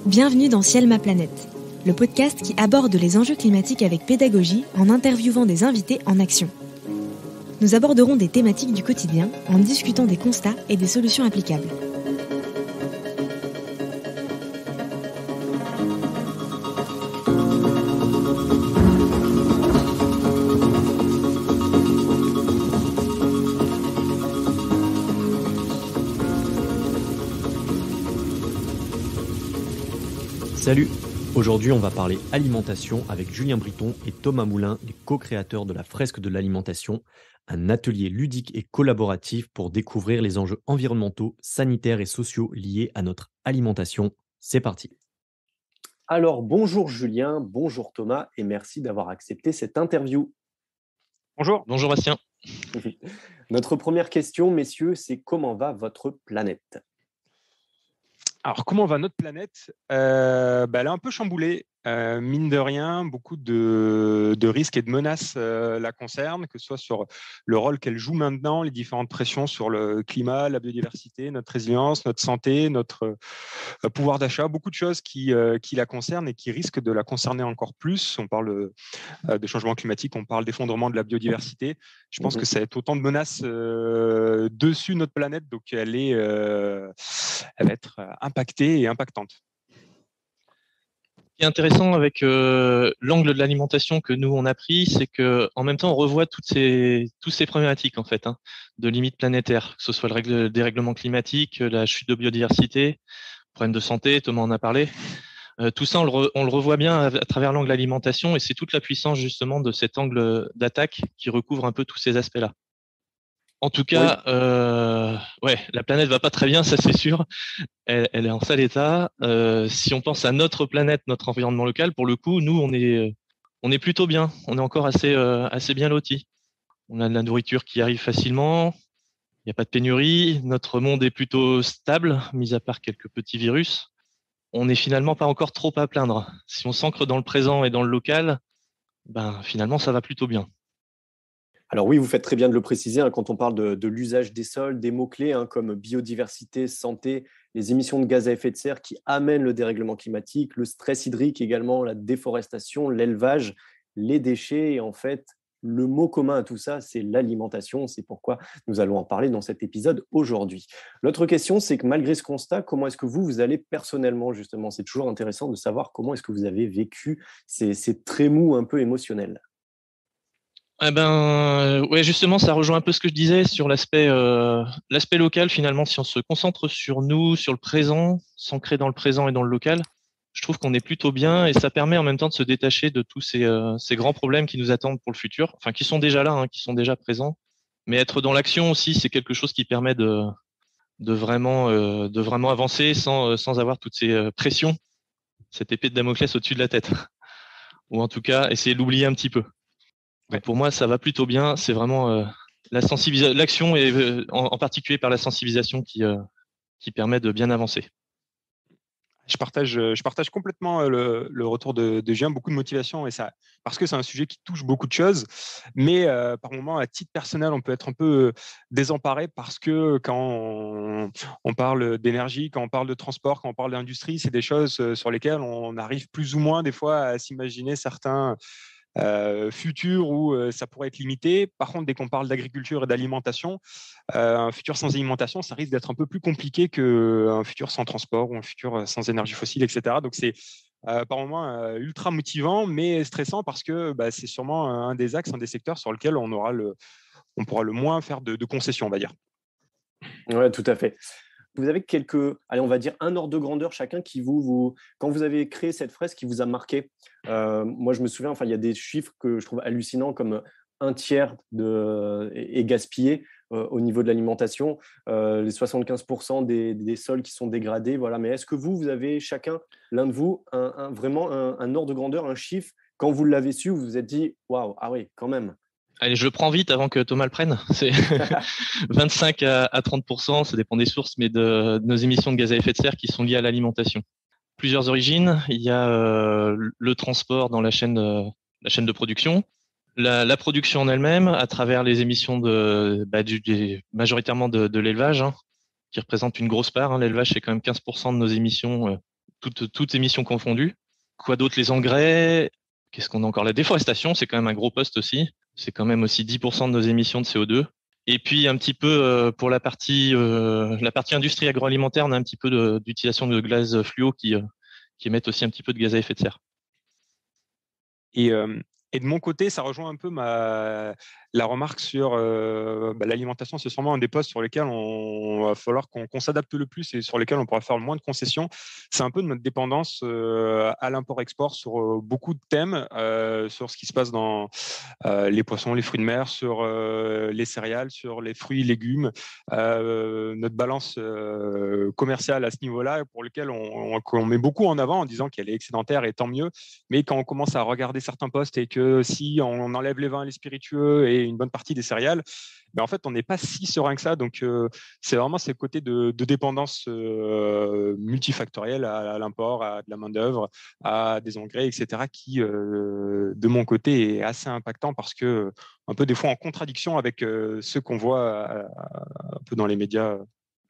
Bienvenue dans Ciel ma planète, le podcast qui aborde les enjeux climatiques avec pédagogie en interviewant des invités en action. Nous aborderons des thématiques du quotidien en discutant des constats et des solutions applicables. Salut! Aujourd'hui, on va parler alimentation avec Julien Briton et Thomas Moulin, les co-créateurs de la Fresque de l'alimentation, un atelier ludique et collaboratif pour découvrir les enjeux environnementaux, sanitaires et sociaux liés à notre alimentation. C'est parti! Alors, bonjour Julien, bonjour Thomas, et merci d'avoir accepté cette interview. Bonjour. Bonjour Bastien. Notre première question, messieurs, c'est comment va votre planète ? Alors, comment va notre planète ? Elle est un peu chamboulée. Mine de rien, beaucoup de risques et de menaces la concernent, que ce soit sur le rôle qu'elle joue maintenant, les différentes pressions sur le climat, la biodiversité, notre résilience, notre santé, notre pouvoir d'achat, beaucoup de choses qui la concernent et qui risquent de la concerner encore plus. On parle de changement climatique, on parle d'effondrement de la biodiversité. Je pense que ça va être autant de menaces dessus notre planète, donc elle va être impactée et impactante. Ce qui est intéressant avec l'angle de l'alimentation que nous on a pris, c'est que en même temps on revoit toutes ces problématiques en fait, de limites planétaires, que ce soit le dérèglement climatique, la chute de biodiversité, problèmes de santé, Thomas en a parlé. Tout ça on le revoit bien à travers l'angle alimentation, et c'est toute la puissance justement de cet angle d'attaque qui recouvre un peu tous ces aspects-là. En tout cas, la planète va pas très bien, ça c'est sûr. Elle est en sale état. Si on pense à notre planète, notre environnement local, pour le coup, nous on est plutôt bien. On est encore assez bien lotis. On a de la nourriture qui arrive facilement. Il n'y a pas de pénurie. Notre monde est plutôt stable, mis à part quelques petits virus. On n'est finalement pas encore trop à plaindre. Si on s'ancre dans le présent et dans le local, finalement ça va plutôt bien. Alors oui, vous faites très bien de le préciser quand on parle de l'usage des sols, des mots-clés comme biodiversité, santé, les émissions de gaz à effet de serre qui amènent le dérèglement climatique, le stress hydrique également, la déforestation, l'élevage, les déchets. Et en fait, le mot commun à tout ça, c'est l'alimentation. C'est pourquoi nous allons en parler dans cet épisode aujourd'hui. L'autre question, c'est que malgré ce constat, comment est-ce que vous allez personnellement justement ? C'est toujours intéressant de savoir comment est-ce que vous avez vécu ces trémous un peu émotionnels. Justement, ça rejoint un peu ce que je disais sur l'aspect local. Finalement, si on se concentre sur nous, sur le présent, s'ancrer dans le présent et dans le local, je trouve qu'on est plutôt bien, et ça permet en même temps de se détacher de tous ces grands problèmes qui nous attendent pour le futur, enfin qui sont déjà là, qui sont déjà présents. Mais être dans l'action aussi, c'est quelque chose qui permet de vraiment avancer sans avoir toutes ces pressions, cette épée de Damoclès au-dessus de la tête, ou en tout cas essayer de l'oublier un petit peu. Donc pour moi, ça va plutôt bien. C'est vraiment l'action, et en particulier par la sensibilisation qui permet de bien avancer. Je partage complètement le retour de Julien, beaucoup de motivation, et ça, parce que c'est un sujet qui touche beaucoup de choses. Mais par moments, à titre personnel, on peut être un peu désemparé, parce que quand on parle d'énergie, quand on parle de transport, quand on parle d'industrie, c'est des choses sur lesquelles on arrive plus ou moins des fois à s'imaginer certains futur où ça pourrait être limité. Par contre, dès qu'on parle d'agriculture et d'alimentation, un futur sans alimentation, ça risque d'être un peu plus compliqué qu'un futur sans transport ou un futur sans énergie fossile, etc. Donc, c'est par moments ultra motivant, mais stressant, parce que c'est sûrement un des axes, un des secteurs sur lequel on pourra le moins faire de concessions, on va dire. Oui, tout à fait. Vous avez on va dire un ordre de grandeur chacun qui quand vous avez créé cette fresque, qui vous a marqué. Moi, je me souviens, il y a des chiffres que je trouve hallucinants, comme un tiers est gaspillé au niveau de l'alimentation, les 75% des sols qui sont dégradés. Voilà. Mais est-ce que vous avez chacun, l'un de vous, vraiment un ordre de grandeur, un chiffre, quand vous l'avez su, vous vous êtes dit « Waouh, ah oui, quand même ». Allez, je le prends vite avant que Thomas le prenne. C'est 25 à 30%, ça dépend des sources, mais de nos émissions de gaz à effet de serre qui sont liées à l'alimentation. Plusieurs origines. Il y a le transport dans la chaîne de production, la production en elle-même à travers les émissions majoritairement de l'élevage, qui représente une grosse part. L'élevage, c'est quand même 15% de nos émissions toutes émissions confondues. Quoi d'autre? Les engrais. Qu'est-ce qu'on a encore? La déforestation, c'est quand même un gros poste aussi. C'est quand même aussi 10% de nos émissions de CO2. Et puis un petit peu pour la partie industrie agroalimentaire, on a un petit peu d'utilisation de gaz fluo qui émettent aussi un petit peu de gaz à effet de serre. Et de mon côté, ça rejoint un peu la remarque sur l'alimentation. C'est sûrement un des postes sur lesquels on va falloir qu'on s'adapte le plus et sur lesquels on pourra faire le moins de concessions. C'est un peu de notre dépendance à l'import-export sur beaucoup de thèmes, sur ce qui se passe dans les poissons, les fruits de mer, sur les céréales, sur les fruits et légumes. Notre balance commerciale à ce niveau-là, pour lequel on met beaucoup en avant en disant qu'elle est excédentaire et tant mieux. Mais quand on commence à regarder certains postes et que si on enlève les vins et les spiritueux et une bonne partie des céréales, en fait, on n'est pas si serein que ça. Donc, c'est vraiment ce côté de dépendance multifactorielle à l'import, à de la main-d'œuvre, à des engrais, etc., qui, de mon côté, est assez impactant parce que, un peu des fois en contradiction avec ce qu'on voit un peu dans les médias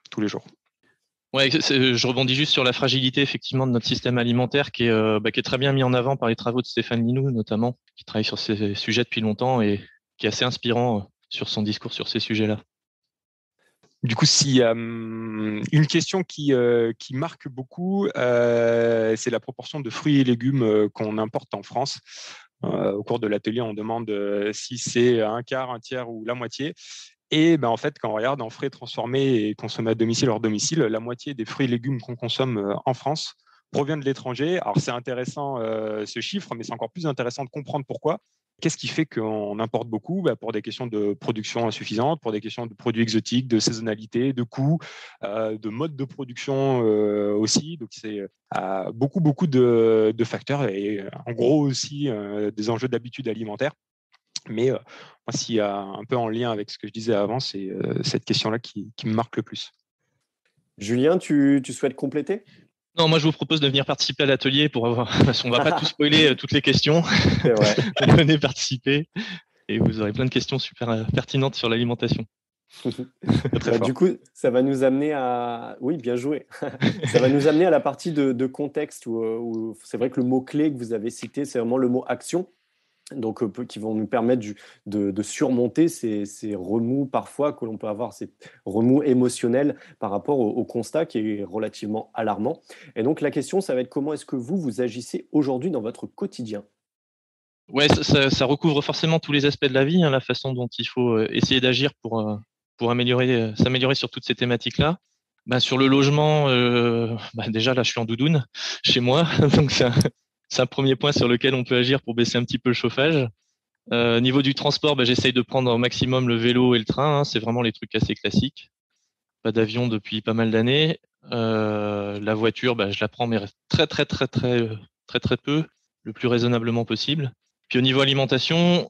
tous les jours. Ouais, je rebondis juste sur la fragilité effectivement de notre système alimentaire qui est très bien mis en avant par les travaux de Stéphane Linou notamment, qui travaille sur ces sujets depuis longtemps et qui est assez inspirant sur son discours sur ces sujets-là. Du coup, s'il y a une question qui marque beaucoup, c'est la proportion de fruits et légumes qu'on importe en France. Au cours de l'atelier, on demande si c'est un quart, un tiers ou la moitié. Et en fait, quand on regarde en frais transformés et consommés à domicile, hors domicile, la moitié des fruits et légumes qu'on consomme en France provient de l'étranger. Alors, c'est intéressant ce chiffre, mais c'est encore plus intéressant de comprendre pourquoi. Qu'est-ce qui fait qu'on importe beaucoup? Pour des questions de production insuffisante, pour des questions de produits exotiques, de saisonnalité, de coûts, de mode de production aussi. Donc, c'est beaucoup de facteurs et en gros aussi des enjeux d'habitude alimentaire. Mais moi, s'il y a un peu en lien avec ce que je disais avant, c'est cette question-là qui me marque le plus. Julien, tu souhaites compléter? Non, moi je vous propose de venir participer à l'atelier parce qu'on va pas tout spoiler toutes les questions. C'est vrai. Venez participer et vous aurez plein de questions super pertinentes sur l'alimentation. Du coup, ça va nous amener à... Oui, bien joué. Ça va nous amener à la partie de contexte où c'est vrai que le mot-clé que vous avez cité, c'est vraiment le mot action. Donc, qui vont nous permettre de surmonter ces remous parfois que l'on peut avoir, ces remous émotionnels par rapport au constat qui est relativement alarmant. Et donc, la question, ça va être comment est-ce que vous agissez aujourd'hui dans votre quotidien? Ouais, ça recouvre forcément tous les aspects de la vie, la façon dont il faut essayer d'agir pour s'améliorer sur toutes ces thématiques-là. Sur le logement, déjà là, je suis en doudoune chez moi, donc c'est un premier point sur lequel on peut agir pour baisser un petit peu le chauffage. Niveau du transport, j'essaye de prendre au maximum le vélo et le train. C'est vraiment les trucs assez classiques. Pas d'avion depuis pas mal d'années. La voiture, je la prends, mais très peu, le plus raisonnablement possible. Puis au niveau alimentation,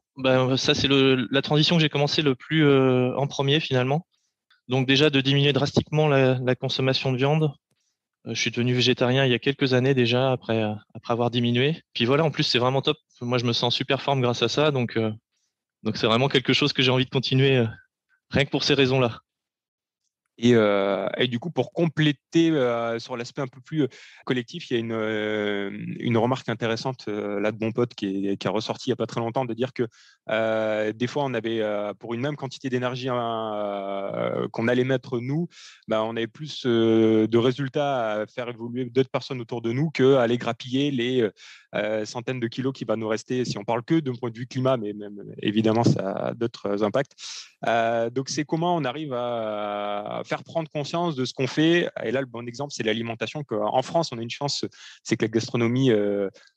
ça c'est la transition que j'ai commencé le plus en premier finalement. Donc déjà de diminuer drastiquement la consommation de viande. Je suis devenu végétarien il y a quelques années déjà après avoir diminué. Puis voilà, en plus c'est vraiment top. Moi je me sens en super forme grâce à ça, donc c'est vraiment quelque chose que j'ai envie de continuer rien que pour ces raisons-là. Et du coup, pour compléter sur l'aspect un peu plus collectif, il y a une remarque intéressante là de mon pote qui a ressorti il n'y a pas très longtemps, de dire que des fois, on avait pour une même quantité d'énergie qu'on allait mettre nous, on avait plus de résultats à faire évoluer d'autres personnes autour de nous qu'à aller grappiller les centaines de kilos qui va nous rester si on parle que d'un point de vue climat, mais même évidemment, ça a d'autres impacts. Donc, c'est comment on arrive à faire prendre conscience de ce qu'on fait. Et là, le bon exemple, c'est l'alimentation. En France, on a une chance, c'est que la gastronomie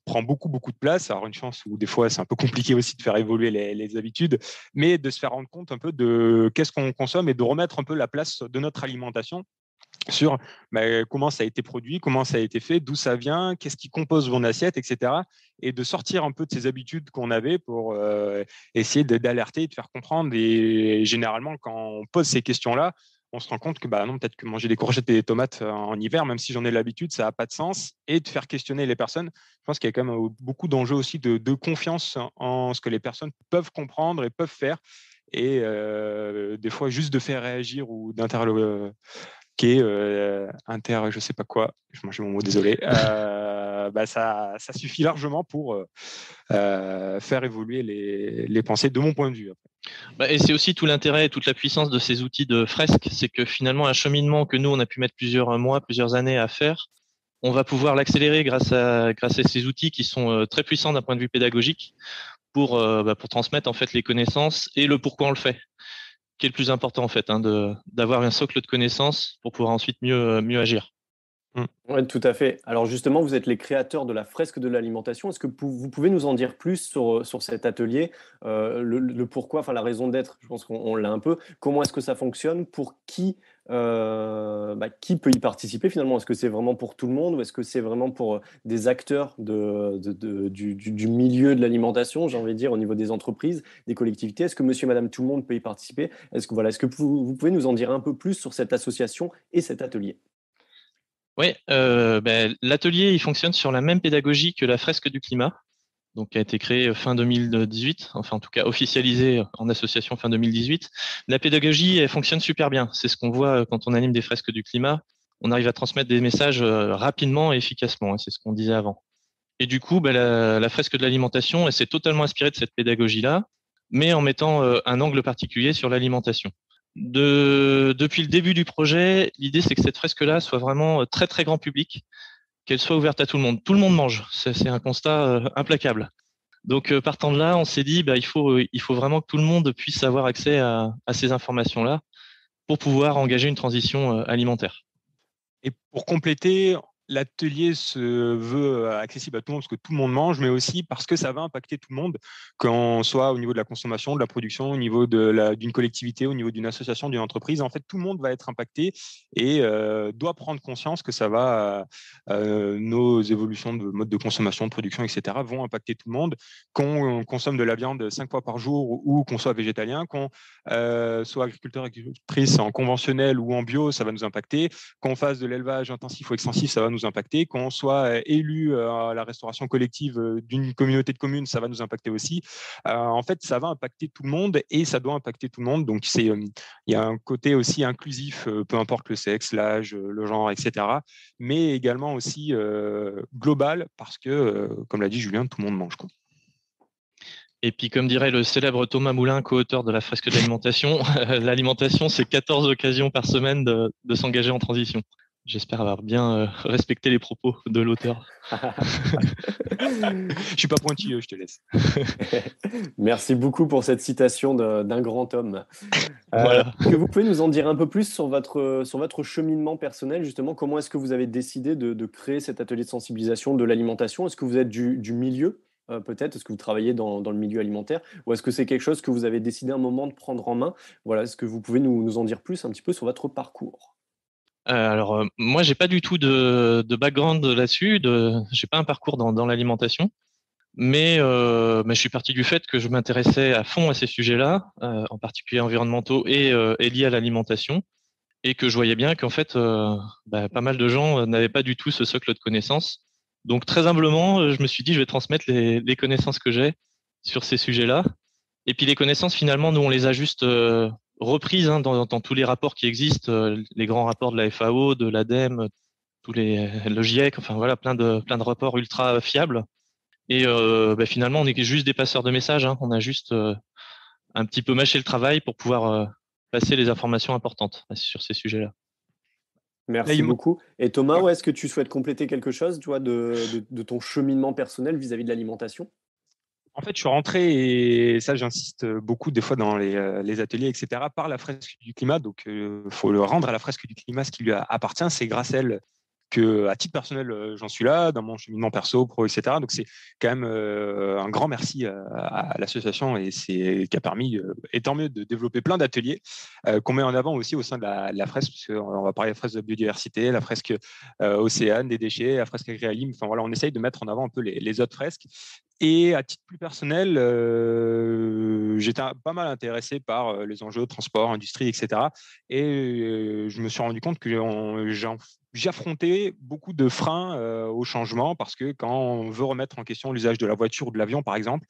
prend beaucoup de place. Alors, une chance où des fois, c'est un peu compliqué aussi de faire évoluer les habitudes, mais de se faire rendre compte un peu de qu'est-ce qu'on consomme et de remettre un peu la place de notre alimentation sur comment ça a été produit, comment ça a été fait, d'où ça vient, qu'est-ce qui compose mon assiette, etc. Et de sortir un peu de ces habitudes qu'on avait pour essayer d'alerter, de faire comprendre. Et généralement, quand on pose ces questions-là, on se rend compte que non, peut-être que manger des courgettes et des tomates en hiver, même si j'en ai l'habitude, ça n'a pas de sens. Et de faire questionner les personnes. Je pense qu'il y a quand même beaucoup d'enjeux aussi de confiance en ce que les personnes peuvent comprendre et peuvent faire. Et des fois, juste de faire réagir ou d'interroger qui est inter, je sais pas quoi, je mangeais mon mot, désolé, ça suffit largement pour faire évoluer les pensées de mon point de vue. Et c'est aussi tout l'intérêt et toute la puissance de ces outils de fresque, c'est que finalement un cheminement que nous on a pu mettre plusieurs mois, plusieurs années à faire, on va pouvoir l'accélérer grâce à ces outils qui sont très puissants d'un point de vue pédagogique pour transmettre en fait les connaissances et le pourquoi on le fait, qui est le plus important en fait, d'avoir un socle de connaissances pour pouvoir ensuite mieux agir. Oui, tout à fait. Alors justement, vous êtes les créateurs de la fresque de l'alimentation. Est-ce que vous pouvez nous en dire plus sur cet atelier, le pourquoi, enfin la raison d'être, je pense qu'on l'a un peu. Comment est-ce que ça fonctionne? Pour qui peut y participer finalement? Est-ce que c'est vraiment pour tout le monde ou est-ce que c'est vraiment pour des acteurs du milieu de l'alimentation, j'ai envie de dire, au niveau des entreprises, des collectivités? Est-ce que monsieur et madame tout le monde peut y participer? Est-ce que vous pouvez nous en dire un peu plus sur cette association et cet atelier? Oui, l'atelier il fonctionne sur la même pédagogie que la fresque du climat, donc qui a été créée fin 2018, enfin en tout cas officialisée en association fin 2018. La pédagogie elle fonctionne super bien. C'est ce qu'on voit quand on anime des fresques du climat. On arrive à transmettre des messages rapidement et efficacement. C'est ce qu'on disait avant. Et du coup, la fresque de l'alimentation, elle s'est totalement inspirée de cette pédagogie-là, mais en mettant un angle particulier sur l'alimentation. Depuis le début du projet, l'idée c'est que cette fresque-là soit vraiment très très grand public, qu'elle soit ouverte à tout le monde. Tout le monde mange, c'est un constat implacable. Donc partant de là, on s'est dit il faut vraiment que tout le monde puisse avoir accès à ces informations-là pour pouvoir engager une transition alimentaire. Et pour compléter, l'atelier se veut accessible à tout le monde parce que tout le monde mange, mais aussi parce que ça va impacter tout le monde, qu'on soit au niveau de la consommation, de la production, au niveau d'une collectivité, au niveau d'une association, d'une entreprise. En fait, tout le monde va être impacté et doit prendre conscience que ça va, nos évolutions de mode de consommation, de production, etc., vont impacter tout le monde. Qu'on consomme de la viande 5 fois par jour ou qu'on soit végétalien, qu'on soit agriculteur, agricultrice en conventionnel ou en bio, ça va nous impacter. Qu'on fasse de l'élevage intensif ou extensif, ça va nous impacter. Qu'on soit élu à la restauration collective d'une communauté de communes, ça va nous impacter aussi. En fait, ça va impacter tout le monde et ça doit impacter tout le monde. Donc, il y a un côté aussi inclusif, peu importe le sexe, l'âge, le genre, etc. Mais également aussi global parce que, comme l'a dit Julien, tout le monde mange, quoi. Et puis, comme dirait le célèbre Thomas Moulin, co-auteur de la fresque de l'alimentation, l'alimentation, c'est 14 occasions par semaine de s'engager en transition. J'espère avoir bien respecté les propos de l'auteur. Je suis pas pointilleux, je te laisse. Merci beaucoup pour cette citation d'un grand homme. Voilà. Est-ce que vous pouvez nous en dire un peu plus sur votre cheminement personnel, justement? Comment est-ce que vous avez décidé de créer cet atelier de sensibilisation de l'alimentation? Est-ce que vous êtes du milieu, peut-être? Est-ce que vous travaillez dans le milieu alimentaire? Ou est-ce que c'est quelque chose que vous avez décidé à un moment de prendre en main? Voilà, est-ce que vous pouvez nous en dire plus un petit peu sur votre parcours? Alors, moi, j'ai pas du tout de background là-dessus. J'ai pas un parcours dans l'alimentation. Mais je suis parti du fait que je m'intéressais à fond à ces sujets-là, en particulier environnementaux et liés à l'alimentation, et que je voyais bien qu'en fait, pas mal de gens n'avaient pas du tout ce socle de connaissances. Donc très humblement, je me suis dit, je vais transmettre les connaissances que j'ai sur ces sujets-là. Et puis les connaissances, finalement, nous, on les a juste reprises dans tous les rapports qui existent, les grands rapports de la FAO, de l'ADEME, le GIEC, enfin voilà, plein de rapports ultra fiables. Et finalement, on est juste des passeurs de messages. On a juste un petit peu mâché le travail pour pouvoir passer les informations importantes sur ces sujets-là. Merci beaucoup. Et Thomas, est-ce que tu souhaites compléter quelque chose, tu vois, de ton cheminement personnel vis-à-vis de l'alimentation? En fait, je suis rentré, et ça, j'insiste beaucoup des fois dans les ateliers, etc., par la fresque du climat. Donc, il faut le rendre à la fresque du climat ce qui lui appartient. C'est grâce à elle que, à titre personnel, j'en suis là, dans mon cheminement perso, pro, etc. Donc, c'est quand même un grand merci à l'association et c'est qui a permis, et tant mieux, de développer plein d'ateliers qu'on met en avant aussi au sein de la fresque, parce qu'on va parler de la fresque de biodiversité, la fresque océane, des déchets, la fresque agri-alim. Enfin, voilà, on essaye de mettre en avant un peu les autres fresques. Et à titre plus personnel, j'étais pas mal intéressé par les enjeux de transport, industrie, etc. Et je me suis rendu compte que j'affrontais beaucoup de freins au changement parce que quand on veut remettre en question l'usage de la voiture ou de l'avion, par exemple,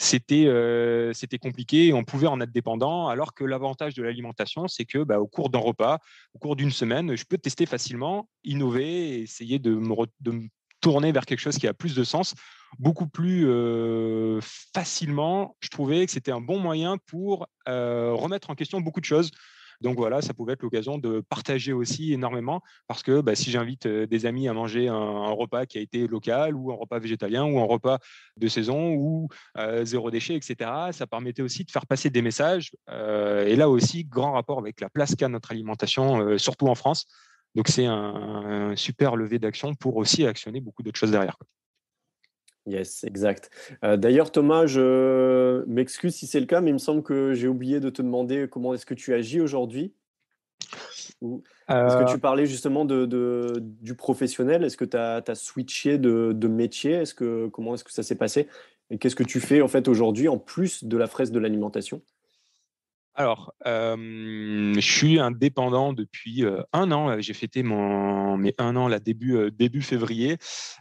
c'était compliqué et on pouvait en être dépendant, alors que l'avantage de l'alimentation, c'est que au cours d'un repas, au cours d'une semaine, je peux tester facilement, innover et essayer de me tourner vers quelque chose qui a plus de sens, beaucoup plus facilement. Je trouvais que c'était un bon moyen pour remettre en question beaucoup de choses. Donc voilà, ça pouvait être l'occasion de partager aussi énormément, parce que si j'invite des amis à manger un repas qui a été local, ou un repas végétalien, ou un repas de saison, ou zéro déchet, etc., ça permettait aussi de faire passer des messages. Et là aussi, grand rapport avec la place qu'a notre alimentation, surtout en France. Donc c'est un super levier d'action pour aussi actionner beaucoup d'autres choses derrière. Yes, exact. D'ailleurs, Thomas, je m'excuse si c'est le cas, mais il me semble que j'ai oublié de te demander comment est-ce que tu agis aujourd'hui. Est-ce que tu parlais justement du professionnel? Est-ce que tu as switché de métier? Comment est-ce que ça s'est passé? Et qu'est-ce que tu fais en fait aujourd'hui en plus de la fresque de l'alimentation? Alors, je suis indépendant depuis 1 an. J'ai fêté mes 1 an là, début février.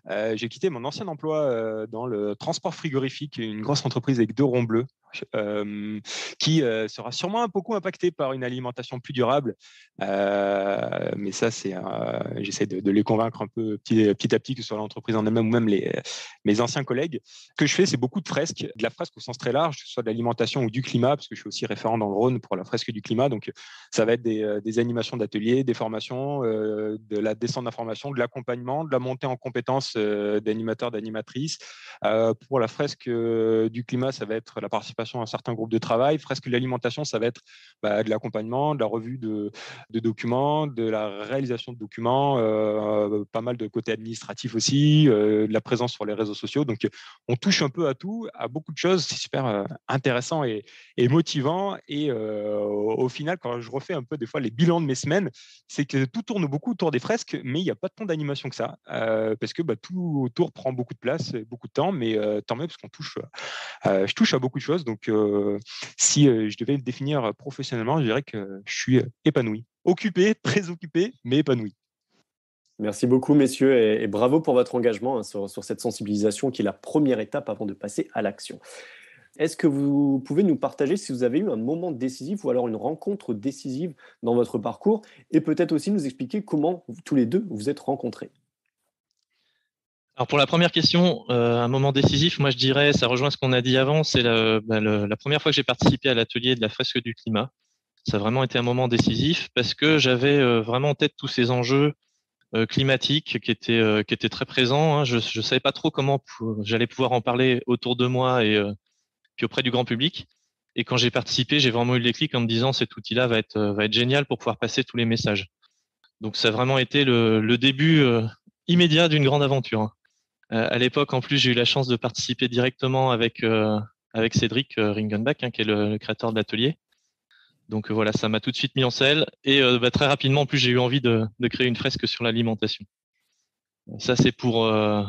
J'ai quitté mon ancien emploi dans le transport frigorifique, une grosse entreprise avec 2 ronds bleus, qui sera sûrement beaucoup impactée par une alimentation plus durable. Mais ça, j'essaie de les convaincre un peu petit à petit, que ce soit l'entreprise en elle-même ou même mes anciens collègues. Ce que je fais, c'est beaucoup de fresques, de la fresque au sens très large, que ce soit de l'alimentation ou du climat, parce que je suis aussi référent dans le Rhône pour la fresque du climat. Donc, ça va être des animations d'ateliers, des formations, de la descente d'informations, de l'accompagnement, de la montée en compétences d'animateurs, d'animatrices. Pour la fresque du climat, ça va être la participation à certains groupes de travail. Fresque de l'alimentation, ça va être de l'accompagnement, de la revue de documents, de la réalisation de documents, pas mal de côté administratif aussi, de la présence sur les réseaux sociaux. Donc, on touche un peu à tout, à beaucoup de choses. C'est super intéressant et motivant. Et au final, quand je refais un peu des fois les bilans de mes semaines, c'est que tout tourne beaucoup autour des fresques, mais il n'y a pas tant d'animation que ça, parce que tout autour prend beaucoup de place, beaucoup de temps, mais tant mieux, parce je touche à beaucoup de choses. Donc, si je devais le définir professionnellement, je dirais que je suis épanoui. Occupé, très occupé, mais épanoui. Merci beaucoup, messieurs, et bravo pour votre engagement sur cette sensibilisation qui est la première étape avant de passer à l'action. Est-ce que vous pouvez nous partager si vous avez eu un moment décisif ou alors une rencontre décisive dans votre parcours, et peut-être aussi nous expliquer comment tous les deux vous êtes rencontrés? Alors pour la première question, un moment décisif, moi je dirais, ça rejoint ce qu'on a dit avant, c'est la première fois que j'ai participé à l'atelier de la fresque du climat. Ça a vraiment été un moment décisif parce que j'avais vraiment en tête tous ces enjeux climatiques qui étaient très présents, hein. Je savais pas trop comment j'allais pouvoir en parler autour de moi et puis auprès du grand public. Et quand j'ai participé, j'ai vraiment eu le déclic en me disant cet outil-là va être génial pour pouvoir passer tous les messages. Donc ça a vraiment été le début immédiat d'une grande aventure, hein. À l'époque, en plus, j'ai eu la chance de participer directement avec Cédric Ringenbach, hein, qui est le créateur de l'atelier. Donc voilà, ça m'a tout de suite mis en selle. Et très rapidement, en plus, j'ai eu envie de créer une fresque sur l'alimentation. Ça, c'est pour le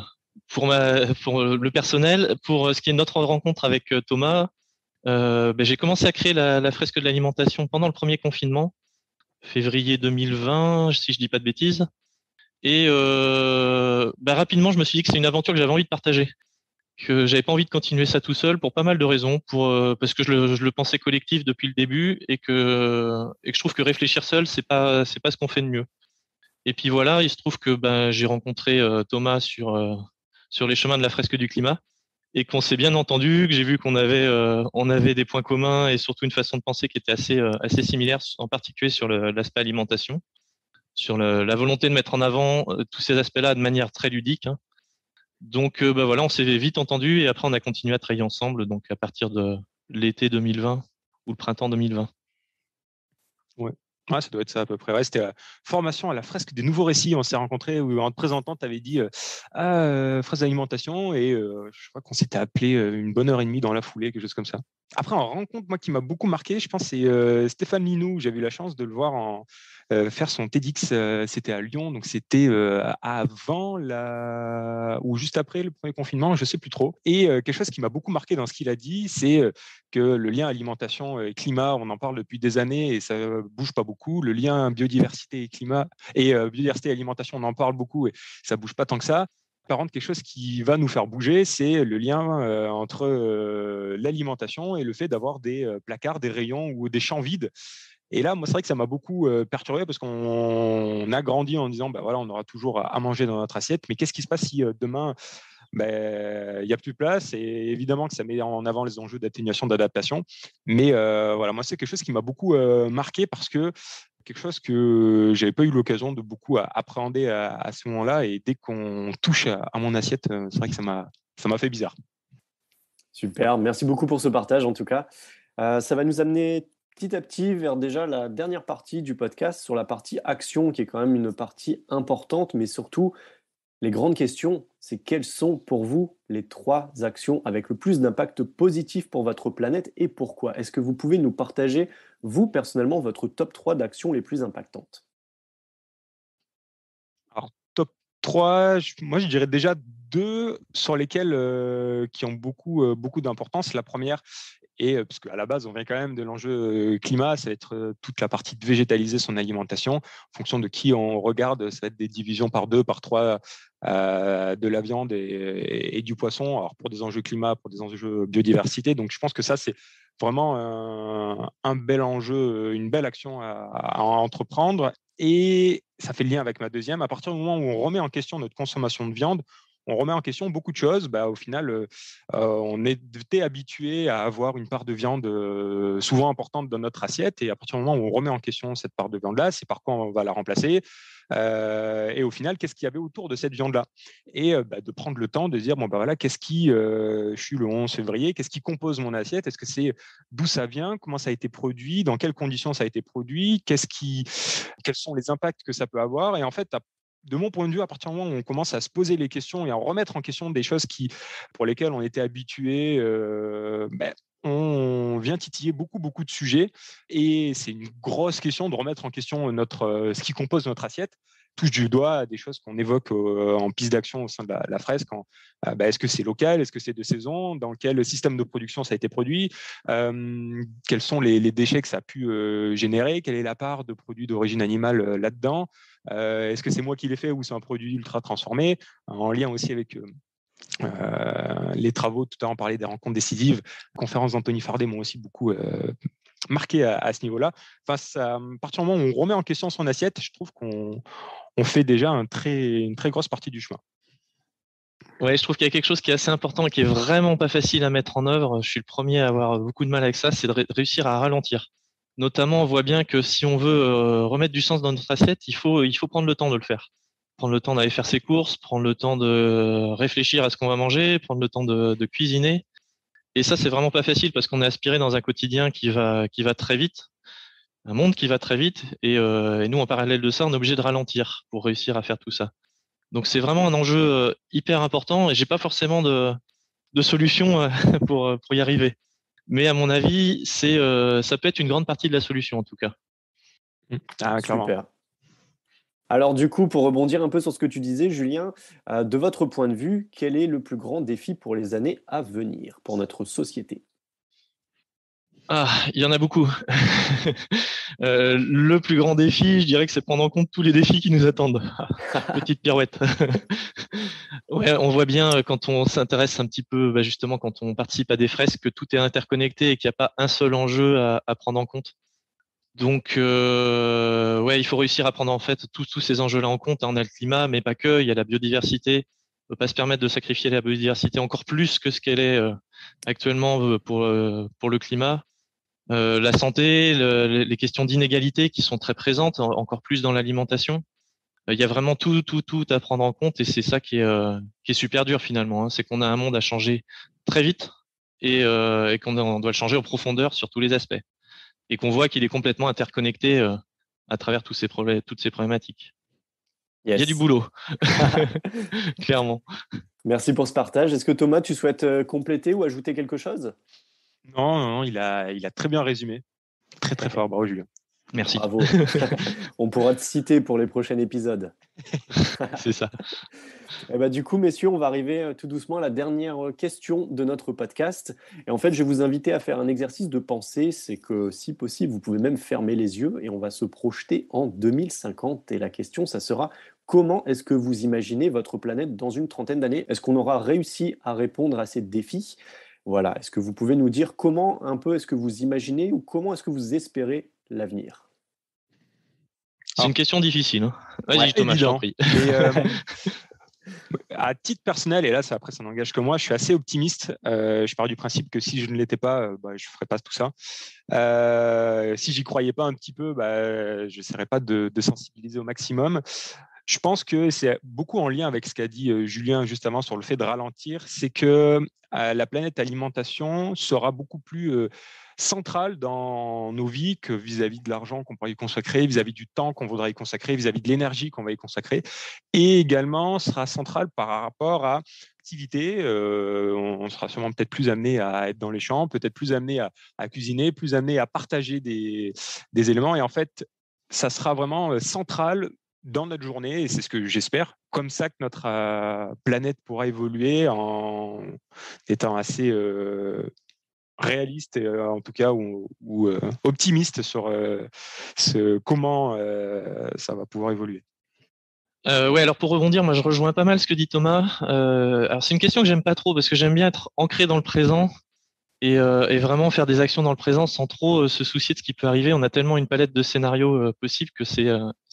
personnel. Pour ce qui est de notre rencontre avec Thomas, j'ai commencé à créer la fresque de l'alimentation pendant le premier confinement, février 2020, si je dis pas de bêtises. Et rapidement, je me suis dit que c'est une aventure que j'avais envie de partager, que j'avais pas envie de continuer ça tout seul pour pas mal de raisons, parce que je le pensais collectif depuis le début et que je trouve que réfléchir seul, c'est pas ce qu'on fait de mieux. Et puis voilà, il se trouve que j'ai rencontré Thomas sur les chemins de la fresque du climat et qu'on s'est bien entendu, que j'ai vu qu'on avait des points communs et surtout une façon de penser qui était assez similaire, en particulier sur l'aspect alimentation, sur la volonté de mettre en avant tous ces aspects-là de manière très ludique, hein. Donc voilà, on s'est vite entendu et après on a continué à travailler ensemble, donc à partir de l'été 2020 ou le printemps 2020. Ouais. Ouais, ça doit être ça à peu près. Ouais, c'était la formation à la fresque des nouveaux récits. On s'est rencontrés où en te présentant, tu avais dit fresque d'alimentation et je crois qu'on s'était appelé une bonne heure et demie dans la foulée, quelque chose comme ça. Après, en rencontre, moi qui m'a beaucoup marqué, je pense c'est Stéphane Linou. J'avais eu la chance de le voir faire son TEDx. C'était à Lyon, donc c'était avant ou juste après le premier confinement, je sais plus trop. Et quelque chose qui m'a beaucoup marqué dans ce qu'il a dit, c'est que le lien alimentation et climat, on en parle depuis des années et ça bouge pas beaucoup. Le lien biodiversité et climat et biodiversité et alimentation, on en parle beaucoup et ça bouge pas tant que ça. par contre, quelque chose qui va nous faire bouger, c'est le lien entre l'alimentation et le fait d'avoir des placards, des rayons ou des champs vides. Et là, moi, c'est vrai que ça m'a beaucoup perturbé parce qu'on a grandi en disant, voilà, on aura toujours à manger dans notre assiette, mais qu'est-ce qui se passe si demain, il n'y a plus de place? Et évidemment que ça met en avant les enjeux d'atténuation, d'adaptation. Mais voilà, moi, c'est quelque chose qui m'a beaucoup marqué parce que quelque chose que j'avais pas eu l'occasion de beaucoup appréhender à ce moment-là. Et dès qu'on touche à mon assiette, c'est vrai que ça m'a fait bizarre. Super, merci beaucoup pour ce partage en tout cas. Ça va nous amener petit à petit vers déjà la dernière partie du podcast sur la partie action qui est quand même une partie importante, mais surtout les grandes questions, c'est quelles sont pour vous les 3 actions avec le plus d'impact positif pour votre planète et pourquoi? Est-ce que vous pouvez nous partager, vous personnellement, votre top 3 d'actions les plus impactantes? Alors, top 3, moi je dirais déjà 2 sur lesquels qui ont beaucoup d'importance. La première, et parce qu'à la base, on vient quand même de l'enjeu climat, ça va être toute la partie de végétaliser son alimentation. En fonction de qui on regarde, ça va être des divisions par 2, par 3 de la viande et du poisson. Alors pour des enjeux climat, pour des enjeux biodiversité. Donc je pense que ça, c'est vraiment un bel enjeu, une belle action à entreprendre. Et ça fait le lien avec ma deuxième. À partir du moment où on remet en question notre consommation de viande, on remet en question beaucoup de choses. Au final, on était habitué à avoir une part de viande souvent importante dans notre assiette. Et à partir du moment où on remet en question cette part de viande-là, c'est par quoi on va la remplacer. Et au final, qu'est-ce qu'il y avait autour de cette viande-là? Et de prendre le temps de dire, voilà, qu'est-ce qui, je suis le 11 février, qu'est-ce qui compose mon assiette? Est-ce que c'est d'où ça vient? Comment ça a été produit? Dans quelles conditions ça a été produit? Quels sont les impacts que ça peut avoir? Et en fait, de mon point de vue, à partir du moment où on commence à se poser les questions et à remettre en question des choses pour lesquelles on était habitué, on vient titiller beaucoup de sujets. Et c'est une grosse question de remettre en question ce qui compose notre assiette. Touche du doigt à des choses qu'on évoque en piste d'action au sein de la fresque. Est-ce que c'est local? Est-ce que c'est de saison? Dans quel système de production ça a été produit? Quels sont les déchets que ça a pu générer? Quelle est la part de produits d'origine animale là-dedans? Est-ce que c'est moi qui l'ai fait ou c'est un produit ultra transformé? En lien aussi avec les travaux, tout à l'heure on parlait des rencontres décisives. Les conférences d'Anthony Fardet m'ont aussi beaucoup marqué à ce niveau-là. À partir du moment où on remet en question son assiette, je trouve qu'on fait déjà une très grosse partie du chemin. Ouais, je trouve qu'il y a quelque chose qui est assez important et qui est vraiment pas facile à mettre en œuvre. Je suis le premier à avoir beaucoup de mal avec ça, c'est de réussir à ralentir. Notamment, on voit bien que si on veut remettre du sens dans notre assiette, il faut prendre le temps de le faire. Prendre le temps d'aller faire ses courses, prendre le temps de réfléchir à ce qu'on va manger, prendre le temps de cuisiner. Et ça, c'est vraiment pas facile parce qu'on est aspiré dans un quotidien qui va très vite, un monde qui va très vite. Et nous, en parallèle de ça, on est obligé de ralentir pour réussir à faire tout ça. Donc, c'est vraiment un enjeu hyper important et j'ai pas forcément de solution pour y arriver. Mais à mon avis, ça peut être une grande partie de la solution en tout cas. Clairement. Super. Alors du coup, pour rebondir un peu sur ce que tu disais, Julien, de votre point de vue, quel est le plus grand défi pour les années à venir, pour notre société? Il y en a beaucoup. Le plus grand défi, je dirais que c'est prendre en compte tous les défis qui nous attendent. Petite pirouette. Ouais, on voit bien quand on s'intéresse un petit peu, justement, quand on participe à des fresques, que tout est interconnecté et qu'il n'y a pas un seul enjeu à prendre en compte. Donc, il faut réussir à prendre en fait tous ces enjeux-là en compte. On a le climat, mais pas que. Il y a la biodiversité. On ne peut pas se permettre de sacrifier la biodiversité encore plus que ce qu'elle est actuellement pour le climat. La santé, les questions d'inégalité qui sont très présentes, encore plus dans l'alimentation. Il y a vraiment tout à prendre en compte et c'est ça qui est super dur finalement. C'est qu'on a un monde à changer très vite et qu'on doit le changer en profondeur sur tous les aspects. Et qu'on voit qu'il est complètement interconnecté à travers toutes ces problématiques. Yes. Il y a du boulot, clairement. Merci pour ce partage. Est-ce que Thomas, tu souhaites compléter ou ajouter quelque chose? Non, il a très bien résumé. Très fort, bravo Julien. Merci. Bravo. On pourra te citer pour les prochains épisodes. C'est ça. Et du coup, messieurs, on va arriver tout doucement à la dernière question de notre podcast. Et en fait, je vais vous inviter à faire un exercice de pensée. C'est que, si possible, vous pouvez même fermer les yeux et on va se projeter en 2050. Et la question, ça sera: comment est-ce que vous imaginez votre planète dans une trentaine d'années? Est-ce qu'on aura réussi à répondre à ces défis? Voilà, est-ce que vous pouvez nous dire comment un peu est-ce que vous imaginez ou comment est-ce que vous espérez l'avenir? C'est une question difficile, hein. Ouais, Vas-y, Thomas, je t'en évident. prie. À titre personnel, et là, après, ça n'engage que moi, je suis assez optimiste. Je pars du principe que si je ne l'étais pas, je ne ferais pas tout ça. Si j'y croyais pas un petit peu, je n'essaierais pas de sensibiliser au maximum. Je pense que c'est beaucoup en lien avec ce qu'a dit Julien juste avant sur le fait de ralentir. C'est que la planète alimentation sera beaucoup plus centrale dans nos vies que vis-à-vis de l'argent qu'on pourrait y consacrer, vis-à-vis du temps qu'on voudrait y consacrer, vis-à-vis de l'énergie qu'on va y consacrer. Et également sera centrale par rapport à l'activité. On sera sûrement peut-être plus amené à être dans les champs, peut-être plus amené à cuisiner, plus amené à partager des éléments. Et en fait, ça sera vraiment central dans notre journée, et c'est ce que j'espère, comme ça que notre planète pourra évoluer en étant assez réaliste, et, en tout cas, ou optimiste sur comment ça va pouvoir évoluer. Ouais, alors pour rebondir, moi je rejoins pas mal ce que dit Thomas. Alors c'est une question que j'aime pas trop parce que j'aime bien être ancré dans le présent et vraiment faire des actions dans le présent sans trop se soucier de ce qui peut arriver. On a tellement une palette de scénarios possibles que c'est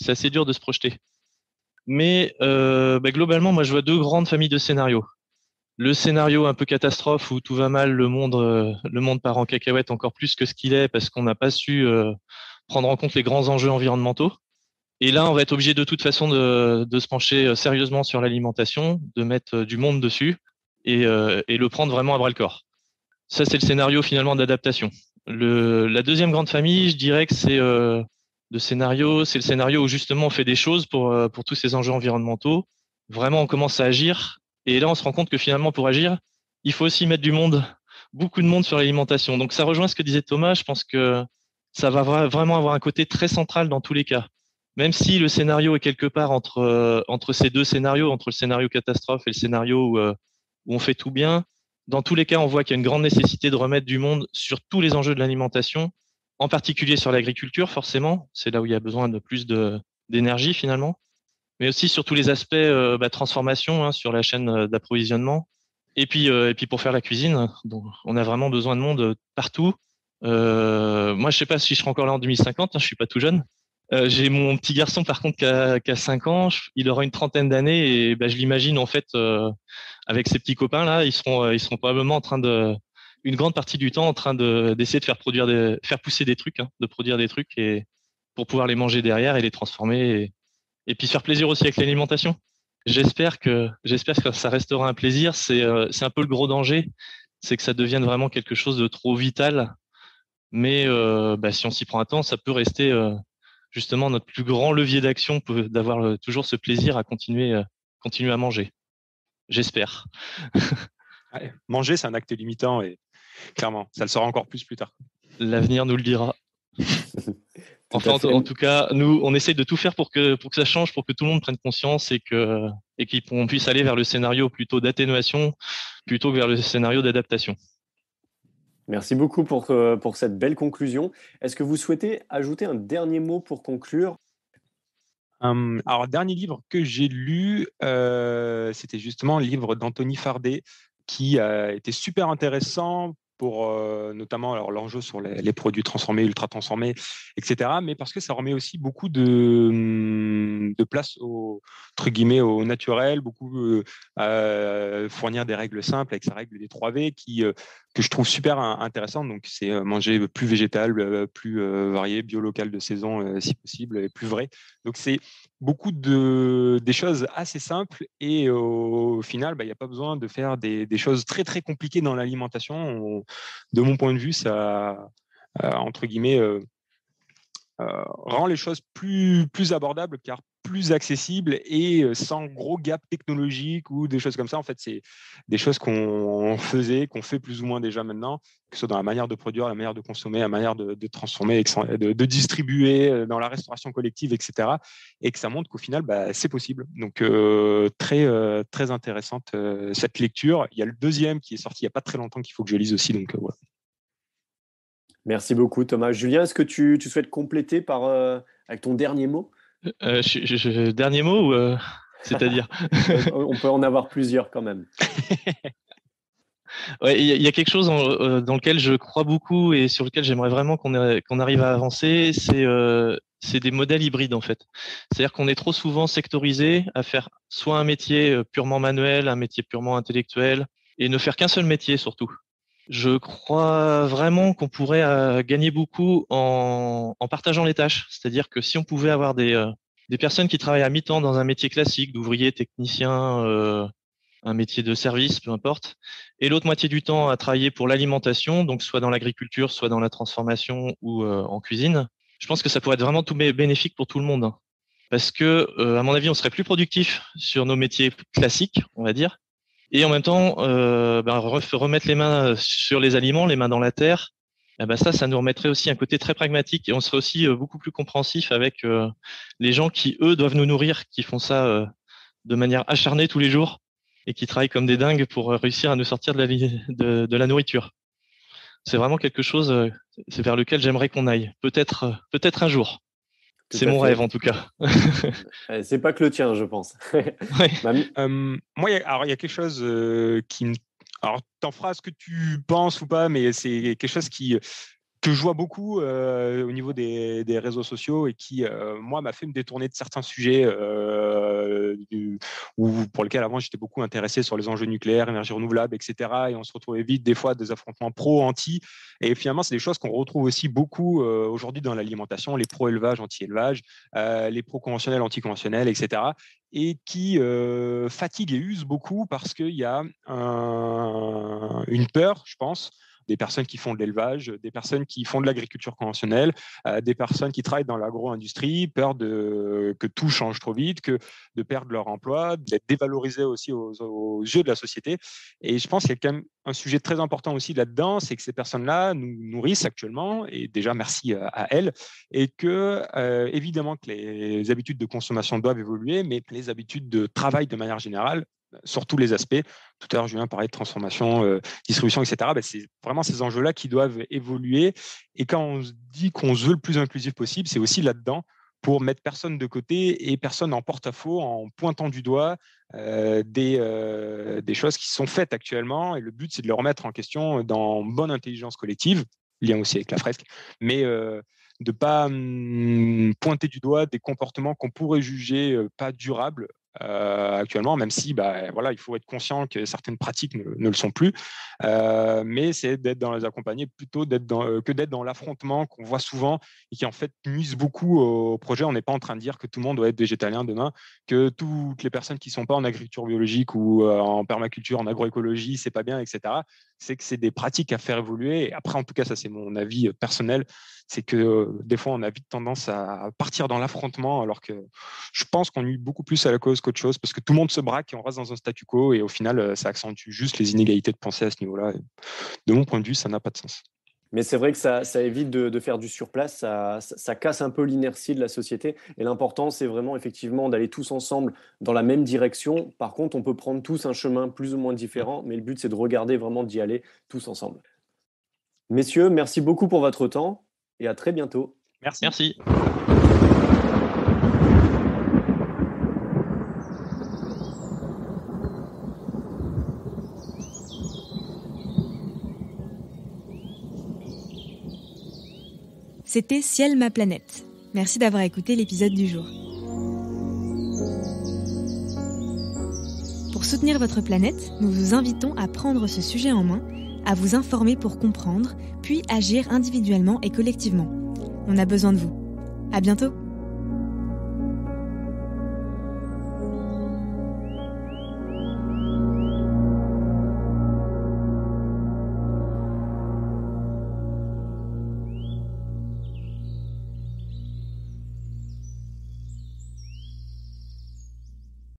assez dur de se projeter. Mais globalement, moi je vois deux grandes familles de scénarios. Le scénario un peu catastrophe où tout va mal, le monde part en cacahuète encore plus que ce qu'il est parce qu'on n'a pas su prendre en compte les grands enjeux environnementaux. Et là, on va être obligé de toute façon de se pencher sérieusement sur l'alimentation, de mettre du monde dessus et le prendre vraiment à bras le corps. Ça, c'est le scénario finalement d'adaptation. La deuxième grande famille, je dirais que c'est de scénario, c'est le scénario où justement on fait des choses pour tous ces enjeux environnementaux. Vraiment, on commence à agir. Et là, on se rend compte que finalement, pour agir, il faut aussi mettre du monde, beaucoup de monde sur l'alimentation. Donc, ça rejoint ce que disait Thomas. Je pense que ça va vraiment avoir un côté très central dans tous les cas. Même si le scénario est quelque part entre ces deux scénarios, entre le scénario catastrophe et le scénario où on fait tout bien, dans tous les cas, on voit qu'il y a une grande nécessité de remettre du monde sur tous les enjeux de l'alimentation, en particulier sur l'agriculture, forcément. C'est là où il y a besoin de plus d'énergie, finalement. Mais aussi sur tous les aspects transformation, hein, sur la chaîne d'approvisionnement. Et puis pour faire la cuisine, donc, on a vraiment besoin de monde partout. Moi, je sais pas si je serai encore là en 2050, hein, je suis pas tout jeune. J'ai mon petit garçon, par contre, qui a 5 ans. Il aura une trentaine d'années et je l'imagine, en fait, avec ses petits copains, là, ils seront probablement en train une grande partie du temps, en train d'essayer de faire pousser des trucs, hein, de produire des trucs et pour pouvoir les manger derrière et les transformer et puis se faire plaisir aussi avec l'alimentation. J'espère que ça restera un plaisir. C'est un peu le gros danger, c'est que ça devienne vraiment quelque chose de trop vital. Mais si on s'y prend à temps, ça peut rester justement notre plus grand levier d'action, d'avoir toujours ce plaisir à continuer à manger. J'espère. Ouais, manger, c'est un acte limitant et clairement, ça le sera encore plus tard. L'avenir nous le dira. Enfin, en tout cas, nous, on essaye de tout faire pour que ça change, pour que tout le monde prenne conscience et qu'on puisse aller vers le scénario plutôt d'atténuation plutôt que vers le scénario d'adaptation. Merci beaucoup pour cette belle conclusion. Est-ce que vous souhaitez ajouter un dernier mot pour conclure? Alors, dernier livre que j'ai lu, c'était justement le livre d'Anthony Fardet qui a été super intéressant pour notamment l'enjeu sur les produits transformés, ultra transformés, etc. Mais parce que ça remet aussi beaucoup de place entre guillemets au naturel, beaucoup fournir des règles simples avec sa règle des 3V que je trouve super intéressante. Donc c'est manger plus végétal, plus varié, bio, local de saison si possible, et plus vrai. Donc c'est beaucoup des choses assez simples et au final, il n'y a pas besoin de faire des choses très très compliquées dans l'alimentation. De mon point de vue, ça entre guillemets rend les choses plus abordables car plus accessibles et sans gros gap technologique ou des choses comme ça. En fait, c'est des choses qu'on fait plus ou moins déjà maintenant, que ce soit dans la manière de produire, la manière de consommer, la manière de transformer, de distribuer dans la restauration collective, etc. Et que ça montre qu'au final, c'est possible. Donc, très intéressante cette lecture. Il y a le deuxième qui est sorti il n'y a pas très longtemps qu'il faut que je lise aussi. Donc, voilà. Merci beaucoup, Thomas. Julien, est-ce que tu souhaites compléter avec ton dernier mot? Dernier mot ou c'est-à-dire On peut en avoir plusieurs quand même. Ouais, il y a quelque chose dans lequel je crois beaucoup et sur lequel j'aimerais vraiment qu'on arrive à avancer, c'est des modèles hybrides en fait. C'est-à-dire qu'on est trop souvent sectorisé à faire soit un métier purement manuel, un métier purement intellectuel, et ne faire qu'un seul métier surtout. Je crois vraiment qu'on pourrait gagner beaucoup en partageant les tâches. C'est-à-dire que si on pouvait avoir des personnes qui travaillent à mi-temps dans un métier classique d'ouvrier, technicien, un métier de service, peu importe, et l'autre moitié du temps à travailler pour l'alimentation, donc soit dans l'agriculture, soit dans la transformation ou en cuisine, je pense que ça pourrait être vraiment tout bénéfique pour tout le monde. Parce que, à mon avis, on serait plus productif sur nos métiers classiques, on va dire, et en même temps, remettre les mains sur les aliments, les mains dans la terre, ça nous remettrait aussi un côté très pragmatique et on serait aussi beaucoup plus compréhensif avec les gens qui, eux, doivent nous nourrir, qui font ça de manière acharnée tous les jours et qui travaillent comme des dingues pour réussir à nous sortir de la nourriture. C'est vraiment quelque chose c'est vers lequel j'aimerais qu'on aille. Peut-être un jour. C'est mon rêve en tout cas. C'est pas que le tien, je pense. Ouais. Moi, il y a quelque chose qui me... Alors, t'en feras ce que tu penses ou pas, mais c'est quelque chose que je vois beaucoup au niveau des réseaux sociaux et qui, moi, m'a fait me détourner de certains sujets pour lesquels avant j'étais beaucoup intéressé sur les enjeux nucléaires, énergie renouvelable, etc. Et on se retrouvait vite des fois des affrontements pro-anti. Et finalement, c'est des choses qu'on retrouve aussi beaucoup aujourd'hui dans l'alimentation, les pro-élevage, anti-élevage, les pro-conventionnels, anti-conventionnels, etc. Et qui fatiguent et usent beaucoup parce qu'il y a une peur, je pense, des personnes qui font de l'élevage, des personnes qui font de l'agriculture conventionnelle, des personnes qui travaillent dans l'agro-industrie, peur que tout change trop vite, de perdre leur emploi, d'être dévalorisés aussi aux yeux de la société. Et je pense qu'il y a quand même un sujet très important aussi là-dedans, c'est que ces personnes-là nous nourrissent actuellement, et déjà merci à elles, et que évidemment que les habitudes de consommation doivent évoluer, mais les habitudes de travail de manière générale, sur tous les aspects. Tout à l'heure, Julien parlait de transformation, distribution, etc. C'est vraiment ces enjeux-là qui doivent évoluer. Et quand on se dit qu'on se veut le plus inclusif possible, c'est aussi là-dedans pour mettre personne de côté et personne en porte-à-faux en pointant du doigt des choses qui sont faites actuellement. Et le but, c'est de le remettre en question dans bonne intelligence collective, lien aussi avec la fresque, mais de ne pas pointer du doigt des comportements qu'on pourrait juger pas durables actuellement, même si il faut être conscient que certaines pratiques ne le sont plus, mais c'est d'être dans les accompagnés plutôt que d'être dans l'affrontement qu'on voit souvent et qui en fait nuise beaucoup au projet. On n'est pas en train de dire que tout le monde doit être végétalien demain, que toutes les personnes qui ne sont pas en agriculture biologique ou en permaculture, en agroécologie, c'est pas bien, etc. C'est que c'est des pratiques à faire évoluer. Et après, en tout cas, ça c'est mon avis personnel, c'est que des fois on a vite tendance à partir dans l'affrontement, alors que je pense qu'on nuit beaucoup plus à la cause qu'autre chose, parce que tout le monde se braque et on reste dans un statu quo, et au final ça accentue juste les inégalités de pensée à ce niveau-là. Et de mon point de vue, ça n'a pas de sens. Mais c'est vrai que ça évite de faire du surplace, ça casse un peu l'inertie de la société. Et l'important, c'est vraiment effectivement d'aller tous ensemble dans la même direction. Par contre, on peut prendre tous un chemin plus ou moins différent, mais le but, c'est de regarder vraiment d'y aller tous ensemble. Messieurs, merci beaucoup pour votre temps et à très bientôt. Merci. C'était Ciel ma planète. Merci d'avoir écouté l'épisode du jour. Pour soutenir votre planète, nous vous invitons à prendre ce sujet en main, à vous informer pour comprendre, puis agir individuellement et collectivement. On a besoin de vous. À bientôt!